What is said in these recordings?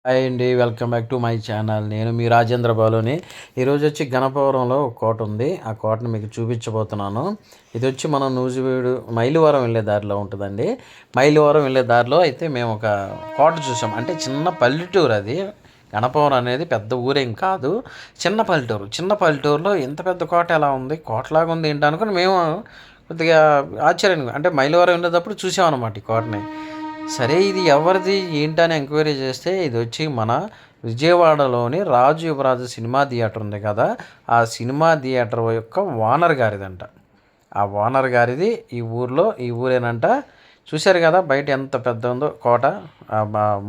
Hi అండి. Welcome back to my channel. నేను మీ రాజేంద్ర బాలుని. ఈరోజు వచ్చి గణపవరంలో ఒక కోట ఉంది. ఆ కోటను మీకు చూపించబోతున్నాను. ఇది వచ్చి మనం నూజివీడు మైలువరం వెళ్ళే దారిలో ఉంటుందండి. మైలువరం వెళ్ళే దారిలో అయితే మేము ఒక కోట చూసాం. అంటే చిన్న పల్లెటూరు అది. గణపవరం అనేది పెద్ద ఊరేం కాదు, చిన్న పల్లెటూరు. చిన్న పల్లెటూరులో ఇంత పెద్ద కోట ఎలా ఉంది, కోటలాగా ఉంది ఏంటి అనుకుని మేము కొద్దిగా ఆశ్చర్యంగా, అంటే మైలువరం వెళ్ళేటప్పుడు చూసామన్నమాట ఈ కోటని. సరే ఇది ఎవరిది ఏంటని ఎంక్వైరీ చేస్తే ఇది వచ్చి మన విజయవాడలోని రాజు యువరాజు సినిమా థియేటర్ ఉంది కదా, ఆ సినిమా థియేటర్ యొక్క ఓనర్ గారిదంట. ఆ ఓనర్ గారిది ఈ ఊరేనంట. చూశారు కదా బయట ఎంత పెద్ద ఉందో కోట,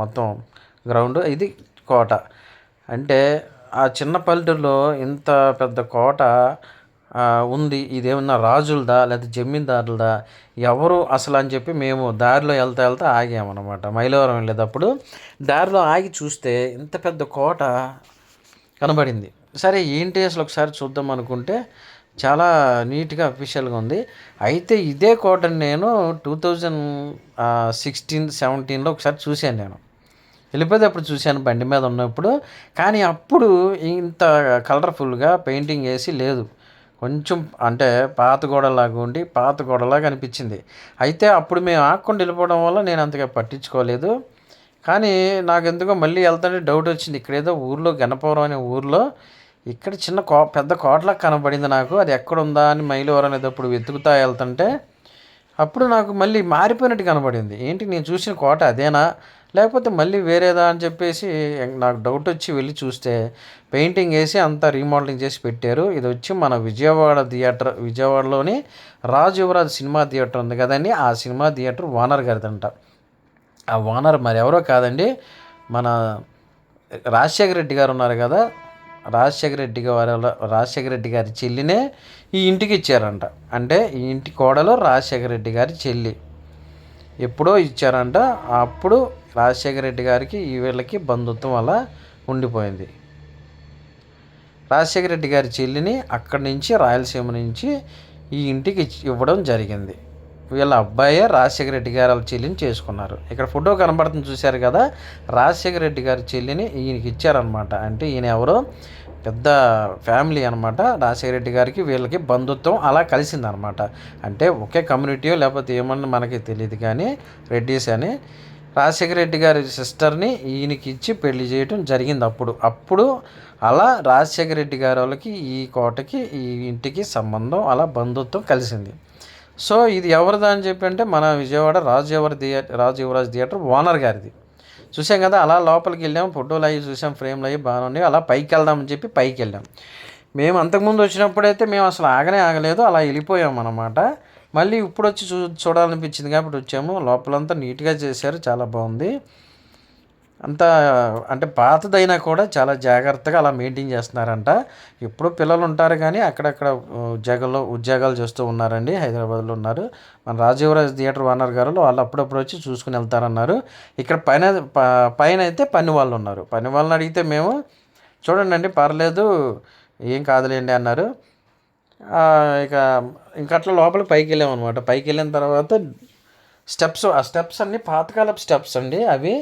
మొత్తం గ్రౌండ్ ఇది కోట. అంటే ఆ చిన్న పల్లెటూరులో ఇంత పెద్ద కోట ఉంది. ఇదేమన్నా రాజులదా లేదా జమీందారులదా, ఎవరు అసలు అని చెప్పి మేము దారిలో వెళ్తా ఆగామన్నమాట. మైలవరం వెళ్ళేటప్పుడు దారిలో ఆగి చూస్తే ఇంత పెద్ద కోట కనబడింది. సరే ఏంటి అసలు ఒకసారి చూద్దాం అనుకుంటే చాలా నీట్గా అఫీషియల్గా ఉంది. అయితే ఇదే కోటని నేను 2016-17లో ఒకసారి చూశాను. నేను వెళ్ళిపోతే అప్పుడు చూశాను బండి మీద ఉన్నప్పుడు. కానీ అప్పుడు ఇంత కలర్ఫుల్గా పెయింటింగ్ వేసి లేదు. కొంచెం అంటే పాత గోడలాగా అనిపించింది. అయితే అప్పుడు మేము ఆక్కుండా వెళ్ళిపోవడం వల్ల నేను అంతగా పట్టించుకోలేదు. కానీ నాకెందుకో మళ్ళీ వెళ్తుంటే డౌట్ వచ్చింది. ఇక్కడేదో ఊర్లో గణపవరం అనే ఊర్లో ఇక్కడ చిన్న పెద్ద కోటలా కనబడింది నాకు. అది ఎక్కడుందా అని మైలవరం అనేటప్పుడు వెతుకుతా వెళ్తుంటే అప్పుడు నాకు మళ్ళీ మారిపోయినట్టు కనబడింది. ఏంటి నేను చూసిన కోట అదేనా లేకపోతే మళ్ళీ వేరేదా అని చెప్పేసి నాకు డౌట్ వచ్చి వెళ్ళి చూస్తే పెయింటింగ్ వేసి అంతా రీమోడలింగ్ చేసి పెట్టారు. ఇది వచ్చి మన విజయవాడలోని రాజు యువరాజు సినిమా థియేటర్ ఉంది కదండి, ఆ సినిమా థియేటర్ ఓనర్ గారిదంట. ఆ ఓనర్ మరి ఎవరో కాదండి, మన రాజశేఖర రెడ్డి గారు ఉన్నారు కదా, రాజశేఖర రెడ్డి గారి చెల్లినే ఈ ఇంటికి ఇచ్చారంట. అంటే ఈ ఇంటి కోడలు రాజశేఖర రెడ్డి గారి చెల్లి ఎప్పుడో ఇచ్చారంట. అప్పుడు రాజశేఖర రెడ్డి గారికి వీళ్ళకి బంధుత్వం అలా ఉండిపోయింది. రాజశేఖర రెడ్డి గారి చెల్లిని అక్కడి నుంచి రాయలసీమ నుంచి ఈ ఇంటికి ఇవ్వడం జరిగింది. వీళ్ళ అబ్బాయే రాజశేఖర రెడ్డి గారు వాళ్ళ చెల్లిని చేసుకున్నారు. ఇక్కడ ఫోటో కనబడుతుంది చూశారు కదా, రాజశేఖర రెడ్డి గారి చెల్లిని ఈయనకి ఇచ్చారనమాట. అంటే ఈయన ఎవరో పెద్ద ఫ్యామిలీ అనమాట. రాజశేఖర రెడ్డి గారికి వీళ్ళకి బంధుత్వం అలా కలిసిందనమాట. అంటే ఒకే కమ్యూనిటీయో లేకపోతే ఏమన్నా మనకి తెలియదు, కానీ రెడ్డిస్ అని రాజశేఖర రెడ్డి గారి సిస్టర్ని ఈయనకి ఇచ్చి పెళ్లి చేయడం జరిగింది. అప్పుడు అలా రాజశేఖర రెడ్డి గారి వాళ్ళకి ఈ కోటకి ఈ ఇంటికి సంబంధం అలా బంధుత్వం కలిసింది. సో ఇది ఎవరిదా అని చెప్పి అంటే మన విజయవాడ రాజు యువరాజ్ థియేటర్ ఓనర్ గారిది. చూసాం కదా, అలా లోపలికి వెళ్ళాం, ఫోటోలు అవి చూసాం, ఫ్రేమ్లు అవి బాగానే ఉన్నాయి. అలా పైకి వెళ్దామని చెప్పి పైకి వెళ్ళాం. మేము అంతకుముందు వచ్చినప్పుడైతే మేము అసలు ఆగలేదు, అలా వెళ్ళిపోయాం అన్నమాట. మళ్ళీ ఇప్పుడు వచ్చి చూడాలనిపించింది కాబట్టి వచ్చాము. లోపలంతా నీట్గా చేశారు, చాలా బాగుంది. అంతా అంటే పాతదైనా కూడా చాలా జాగ్రత్తగా అలా మెయింటైన్ చేస్తున్నారంట. ఎప్పుడు పిల్లలు ఉంటారు కానీ అక్కడక్కడ ఉద్యోగాలు చేస్తూ ఉన్నారండి. హైదరాబాద్లో ఉన్నారు. మన రాజీవరాజ్ థియేటర్ ఓనర్ గారు వాళ్ళు అప్పుడప్పుడు వచ్చి చూసుకుని వెళ్తారన్నారు. ఇక్కడ పైన అయితే పని వాళ్ళు ఉన్నారు. పని వాళ్ళని అడిగితే మేము చూడండి అండి పర్లేదు ఏం కాదులేండి అన్నారు. ఇక ఇంకట్లా లోపలికి పైకి వెళ్ళామన్నమాట. పైకి వెళ్ళిన తర్వాత ఆ స్టెప్స్ అన్నీ పాతకాలపు స్టెప్స్ అండి అవి.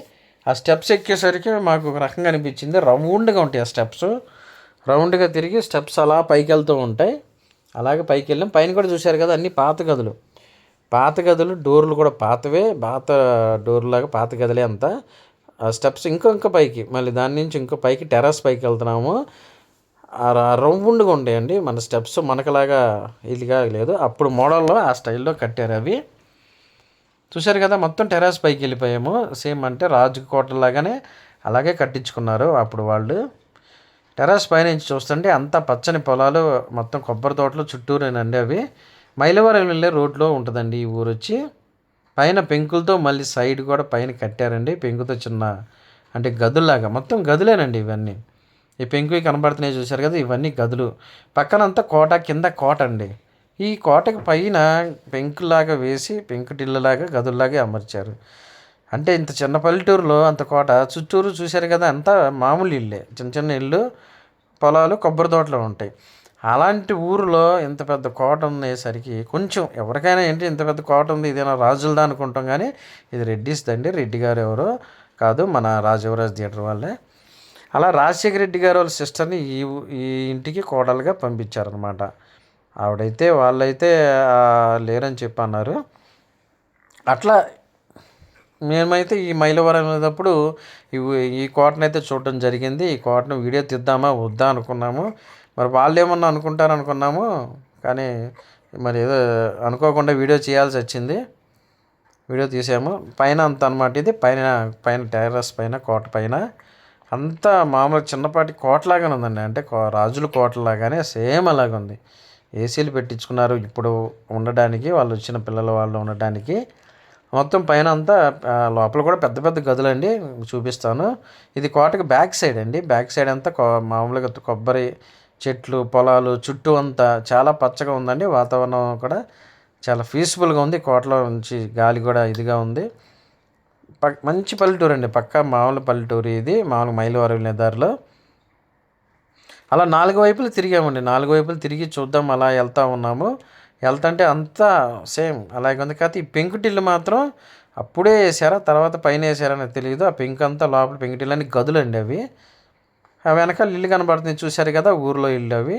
ఆ స్టెప్స్ ఎక్కేసరికి మాకు ఒక రకంగా అనిపించింది. రౌండ్గా ఉంటాయి ఆ స్టెప్స్, రౌండ్గా తిరిగి స్టెప్స్ అలా పైకి వెళ్తూ ఉంటాయి. అలాగే పైకి వెళ్ళాం. పైన కూడా చూశారు కదా అన్నీ పాత గదులు, డోర్లు కూడా పాతవే, పాత డోర్లాగా పాత గదులే అంతా. ఆ స్టెప్స్ ఇంకా పైకి, మళ్ళీ దాని నుంచి ఇంకో పైకి టెర్రస్ పైకి వెళ్తున్నాము. రౌండ్గా ఉంటాయండి మన స్టెప్స్, మనకులాగా ఇదిగా లేదు. అప్పుడు మోడల్లో ఆ స్టైల్లో కట్టారు అవి. చూశారు కదా మొత్తం టెర్రస్ పైకి వెళ్ళిపోయాము. సేమ్ అంటే రాజకోటలాగానే అలాగే కట్టించుకున్నారు అప్పుడు వాళ్ళు. టెర్రస్ పైనుంచి చూస్తుంటే అంతా పచ్చని పొలాలు, మొత్తం కొబ్బరి తోటలు చుట్టూరేనండి అవి. మైలవరం వెళ్ళే రోడ్లో ఉంటుందండి ఈ ఊరు వచ్చి. పైన పెంకులతో మళ్ళీ సైడ్ కూడా పైన కట్టారండి, పెంకుతో చిన్న అంటే గదుల్లాగా. మొత్తం గదులేనండి ఇవన్నీ. ఈ పెంకువి కనబడుతున్నాయి చూశారు కదా, ఇవన్నీ గదులు. పక్కనంతా కోట, కింద కోట అండి. ఈ కోటకి పైన పెంకులాగా వేసి పెంకుటిల్లులాగా గదుల్లాగా అమర్చారు. అంటే ఇంత చిన్న పల్లెటూరులో అంత కోట చుట్టూరు చూశారు కదా, అంతా మామూలు ఇల్లే, చిన్న ఇల్లు, పొలాలు, కొబ్బరి తోటలు ఉంటాయి. అలాంటి ఊరిలో ఇంత పెద్ద కోట ఉండేసరికి కొంచెం ఎవరికైనా ఏంటి ఇంత పెద్ద కోట ఉంది ఇదేనా రాజులదా అనుకుంటాం, కానీ ఇది రెడ్డిస్దండి. రెడ్డి గారు ఎవరో కాదు, మన రాజయువరాజ్ థియేటర్ వాళ్ళే. అలా రాజశేఖర రెడ్డి గారు వాళ్ళ సిస్టర్ని ఈ ఇంటికి కోడలుగా పంపించారనమాట. ఆవిడైతే వాళ్ళైతే లేరని చెప్పి అన్నారు. అట్లా మేమైతే ఈ మైలవరం వెళ్ళినప్పుడు ఈ ఈ కోటను అయితే చూడటం జరిగింది. ఈ కోటను వీడియో తీద్దామా వద్దా అనుకున్నాము. మరి వాళ్ళు ఏమన్నా అనుకుంటారు అనుకున్నాము, కానీ మరి ఏదో అనుకోకుండా వీడియో చేయాల్సి వచ్చింది. వీడియో తీసాము. పైన అంత అనమాట. ఇది పైన పైన టెర్రస్ పైన కోట పైన అంతా మామూలుగా చిన్నపాటి కోటలాగానే ఉందండి. అంటే రాజుల కోటలాగానే సేమ్ అలాగ ఉంది. ఏసీలు పెట్టించుకున్నారు ఇప్పుడు ఉండడానికి, వాళ్ళు వచ్చిన పిల్లల వాళ్ళు ఉండడానికి. మొత్తం పైన అంతా లోపల కూడా పెద్ద పెద్ద గదులండి, చూపిస్తాను. ఇది కోటకి బ్యాక్ సైడ్ అండి. బ్యాక్ సైడ్ అంతా మామూలుగా కొబ్బరి చెట్లు, పొలాలు చుట్టూ అంతా చాలా పచ్చగా ఉందండి. వాతావరణం కూడా చాలా పీస్ఫుల్గా ఉంది. కోటలో నుంచి గాలి కూడా ఇదిగా ఉంది. మంచి పల్లెటూరు అండి, పక్కా మామూలు పల్లెటూరు ఇది. మామూలు మైలవరం వెళ్ళే దారిలో అలా 4 వైపులు తిరిగామండి. 4 వైపులు తిరిగి చూద్దాం అలా వెళ్తూ ఉన్నాము. వెళ్తుంటే అంతా సేమ్ అలాగే ఉంది. కాకపోతే ఈ పెంకుటిల్లు మాత్రం అప్పుడే వేసారా తర్వాత పైన వేసారని తెలియదు. ఆ పెంకు అంతా లోపల పెంకుటిల్లు అని గదులు అండి అవి. ఆ వెనకాల ఇల్లు కనబడుతుంది చూశారు కదా, ఊర్లో ఇల్లు అవి.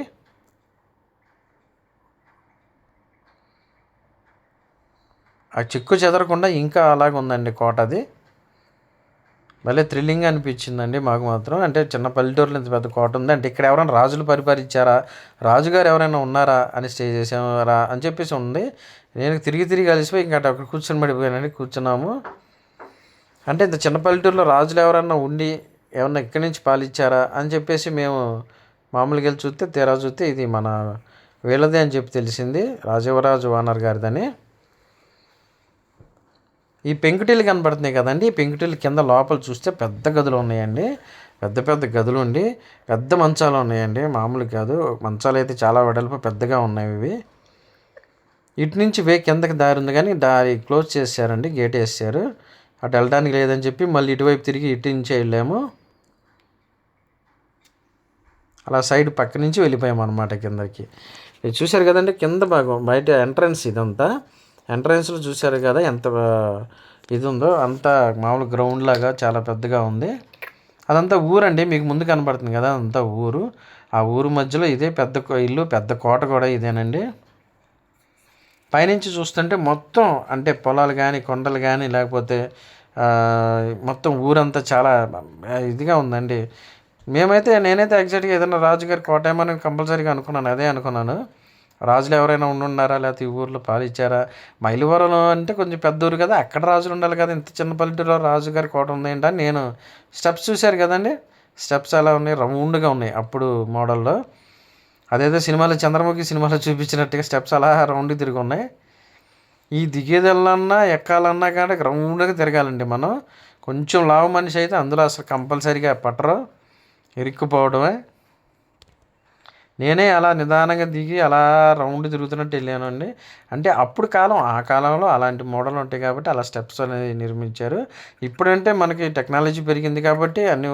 ఆ చెక్కు చెదరకుండా ఇంకా అలాగ ఉందండి కోట. అది భలే థ్రిల్లింగ్ అనిపించిందండి మాకు మాత్రం. అంటే చిన్న పల్లెటూరులో ఇంత పెద్ద కోట ఉంది అంటే ఇక్కడ ఎవరైనా రాజులు పరిపాలించారా, రాజుగారు ఎవరైనా ఉన్నారా అని స్టే చేసారా అని చెప్పేసి ఉంది. నేను తిరిగి తిరిగి కలిసిపోయి ఇంకా అక్కడ కూర్చొని పడిపోయానండి. కూర్చున్నాము. అంటే ఇంత చిన్న పల్లెటూరులో రాజులు ఎవరన్నా ఉండి ఏమన్నా ఇక్కడి నుంచి పాలించారా అని చెప్పేసి మేము మామూలుగా వెళ్ళి చూస్తే, తీరా చూస్తే ఇది మన వీళ్ళదే అని చెప్పి తెలిసింది, రాజయువరాజు వానర్ గారిదని. ఈ పెంకుటిల్లు కనబడుతున్నాయి కదండి, ఈ పెంకుటిల్లు కింద లోపల చూస్తే పెద్ద గదులు ఉన్నాయండి. పెద్ద పెద్ద గదులు ఉండి పెద్ద మంచాలు ఉన్నాయండి, మామూలు కాదు. మంచాలు అయితే చాలా వెడల్పు పెద్దగా ఉన్నాయి ఇవి. ఇటు నుంచి కిందకి దారి ఉంది కానీ దారి క్లోజ్ చేశారండి, గేట్ వేసారు. అటు వెళ్ళడానికి లేదని చెప్పి మళ్ళీ ఇటువైపు తిరిగి ఇటు నుంచే వెళ్ళాము. అలా సైడ్ పక్క నుంచి వెళ్ళిపోయాము అనమాట కిందకి. ఇది చూశారు కదండి కింద భాగం, బయట ఎంట్రన్స్ ఇదంతా. ఎంట్రన్స్లో చూశారు కదా ఎంత ఇది ఉందో, అంతా మామూలు గ్రౌండ్ లాగా చాలా పెద్దగా ఉంది. అదంతా ఊరండి, మీకు ముందు కనబడుతుంది కదా అంతా ఊరు. ఆ ఊరు మధ్యలో ఇదే పెద్ద ఇల్లు, పెద్ద కోట కూడా ఇదేనండి. పైనుంచి చూస్తుంటే మొత్తం అంటే పొలాలు కానీ కొండలు కానీ లేకపోతే మొత్తం ఊరంతా చాలా ఇదిగా ఉందండి. నేనైతే ఎగ్జాక్ట్గా ఏదైనా రాజుగారి కోట ఏమని కంపల్సరీగా అనుకున్నాను, అదే అనుకున్నాను. రాజులు ఎవరైనా ఉండున్నారా లేకపోతే ఈ ఊర్లో పాలించారా. మైలవరం అంటే కొంచెం పెద్ద ఊరు కదా, అక్కడ రాజులు ఉండాలి కదా, ఇంత చిన్న పల్లెటూరులో రాజుగారి కోట ఉంది ఏంటని నేను స్టెప్స్ చూశారు కదండి, స్టెప్స్ ఎలా ఉన్నాయి, రౌండ్గా ఉన్నాయి అప్పుడు మోడల్లో. అదేదో సినిమాలో చంద్రముఖి సినిమాలో చూపించినట్టుగా స్టెప్స్ అలా రౌండ్ తిరిగి ఉన్నాయి. ఈ దిగేదెళ్ళన్నా ఎక్కాలన్నా కానీ రౌండ్గా తిరగాలండి మనం. కొంచెం లావు మనిషి అయితే అందులో అసలు కంపల్సరీగా పట్టరు, ఇరుక్కుపోవడమే. నేనే అలా నిదానంగా దిగి అలా రౌండ్ తిరుగుతున్నట్టు వెళ్ళానండి. అంటే అప్పుడు ఆ కాలంలో అలాంటి మోడల్ ఉంటాయి కాబట్టి అలా స్టెప్స్ అనేది నిర్మించారు. ఇప్పుడంటే మనకి టెక్నాలజీ పెరిగింది కాబట్టి అన్నీ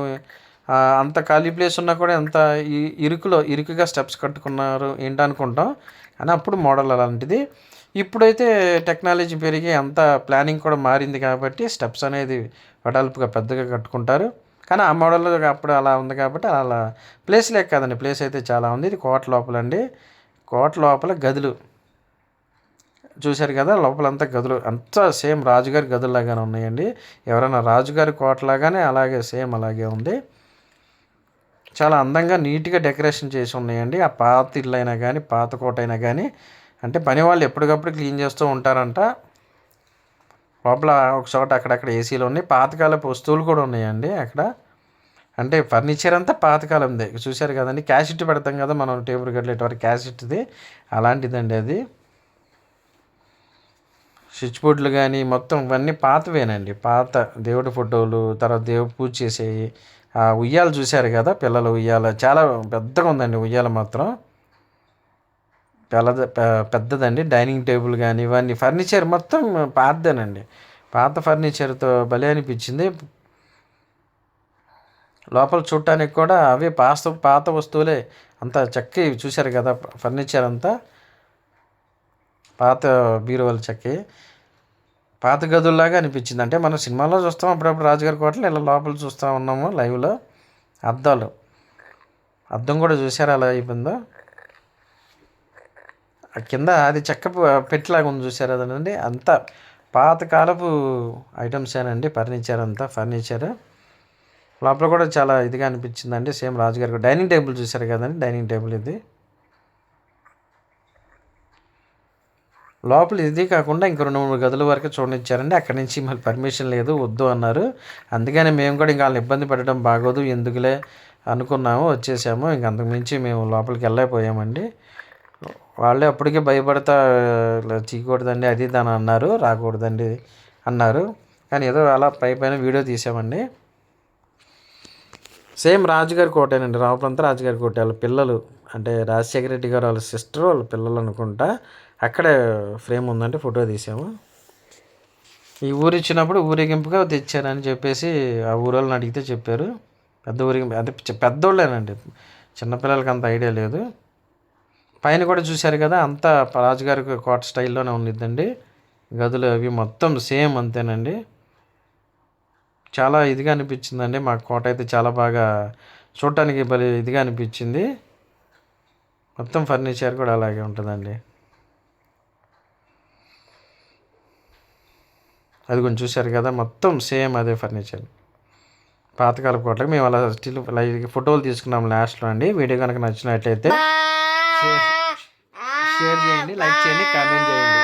అంత ఖాళీ ప్లేస్ ఉన్నా కూడా ఎంత ఇరుకుగా స్టెప్స్ కట్టుకున్నారు ఏంటనుకుంటాం, కానీ అప్పుడు మోడల్ అలాంటిది. ఇప్పుడైతే టెక్నాలజీ పెరిగి అంత ప్లానింగ్ కూడా మారింది కాబట్టి స్టెప్స్ అనేది వెడల్పుగా పెద్దగా కట్టుకుంటారు. కానీ ఆ మోడల్లో అప్పుడు అలా ఉంది కాబట్టి అలా ప్లేస్ లేక కదండి, ప్లేస్ అయితే చాలా ఉంది. ఇది కోట లోపల అండి. కోట లోపల గదులు చూశారు కదా, లోపలంతా గదులు అంతా సేమ్ రాజుగారి గదుల్లాగానే ఉన్నాయండి. ఎవరైనా రాజుగారి కోటలాగానే అలాగే సేమ్ అలాగే ఉంది. చాలా అందంగా నీట్గా డెకరేషన్ చేసి ఉన్నాయండి. ఆ పాత ఇల్లు అయినా కానీ పాత కోట అయినా కానీ అంటే పని వాళ్ళు ఎప్పటికప్పుడు క్లీన్ చేస్తూ ఉంటారంట. లోపల ఒక చోట అక్కడక్కడ ఏసీలు ఉన్నాయి, పాతకాలపు వస్తువులు కూడా ఉన్నాయండి అక్కడ. అంటే ఫర్నిచర్ అంతా పాతకాలందే చూశారు కదండి. క్యాసెట్ పెడతాం కదా మనం టేబుల్ గట్లేటవరకు, క్యాసెట్ది అలాంటిదండి అది. స్విచ్ బోర్డులు కానీ మొత్తం ఇవన్నీ పాతవేనండి, పాత దేవుడి ఫోటోలు, తర్వాత దేవుడు పూజ చేసేవి. ఉయ్యాలు చూశారు కదా, పిల్లల ఉయ్యాల చాలా పెద్దగా ఉందండి ఉయ్యాల మాత్రం. పెద్దదండి. డైనింగ్ టేబుల్ కానీ ఇవన్నీ ఫర్నిచర్ మొత్తం పాతదేనండి. పాత ఫర్నిచర్తో భలే అనిపించింది. లోపల చూడటానికి కూడా అవే పాత వస్తువులే, అంతా చెక్కి చూశారు కదా ఫర్నిచర్ అంతా పాత బీరువాల చెక్కి. పాత గదుల్లాగా అనిపించింది. అంటే మనం సినిమాలో చూస్తాం అప్పుడప్పుడు రాజుగారి కోటలు, ఇలా లోపల చూస్తూ ఉన్నాము లైవ్లో. అద్దాలు, అద్దం కూడా చూసారా అలా అయిపోయిందో. ఆ కింద అది చెక్క పెట్టిలాగా ఉంది చూసారు అదండి. అంతా పాతకాలపు ఐటమ్సేనండి. ఫర్నిచర్ లోపల కూడా చాలా ఇదిగా అనిపించిందండి. సేమ్ రాజుగారికి డైనింగ్ టేబుల్ చూసారు కదండి, డైనింగ్ టేబుల్ ఇది. లోపల ఇది కాకుండా ఇంక 2-3 గదుల వరకు చూడనిచ్చారండి. అక్కడి నుంచి మళ్ళీ పర్మిషన్ లేదు, వద్దు అన్నారు. అందుకని మేము కూడా ఇంకా వాళ్ళని ఇబ్బంది పెట్టడం బాగోదు, ఎందుకులే అనుకున్నాము, వచ్చేసాము. ఇంక అంతకుమించి మేము లోపలికి వెళ్ళలేకపోయామండి. వాళ్ళే అప్పటికే భయపడతా ఇలా చేయకూడదండి అది ఇది అని అన్నారు, రాకూడదండి అన్నారు. కానీ ఏదో అలా పైన వీడియో తీసామండి. సేమ్ రాజుగారి కోటేనండి, రావుపంత రాజుగారి కోట. వాళ్ళ పిల్లలు అంటే రాజశేఖర రెడ్డి గారు వాళ్ళ సిస్టర్ వాళ్ళ పిల్లలు అనుకుంటా, అక్కడే ఫ్రేమ్ ఉందంటే ఫోటో తీసాము. ఈ ఊరు ఇచ్చినప్పుడు ఊరేగింపుగా తెచ్చారని చెప్పేసి ఆ ఊరోళ్ళని అడిగితే చెప్పారు. పెద్ద ఊరేగింపు అంటే పెద్దోళ్ళేనండి, చిన్నపిల్లలకి అంత ఐడియా లేదు. పైన కూడా చూశారు కదా, అంతా రాజుగారి కోట స్టైల్లోనే ఉండిద్దండి. గదులు అవి మొత్తం సేమ్ అంతేనండి. చాలా ఇదిగా అనిపించిందండి. మా కోట అయితే చాలా బాగా చూడటానికి భలే ఇదిగా అనిపించింది. మొత్తం ఫర్నిచర్ కూడా అలాగే ఉంటుందండి. అది కొంచెం చూశారు కదా, మొత్తం సేమ్ అదే ఫర్నిచర్. పాతకాలపు కోటలకు మేము అలా స్టిల్ ఫోటోలు తీసుకున్నాం లాస్ట్లో అండి. వీడియో కనుక నచ్చినట్లయితే షేర్ చేయండి, లైక్ చేయండి, కామెంట్ చేయండి.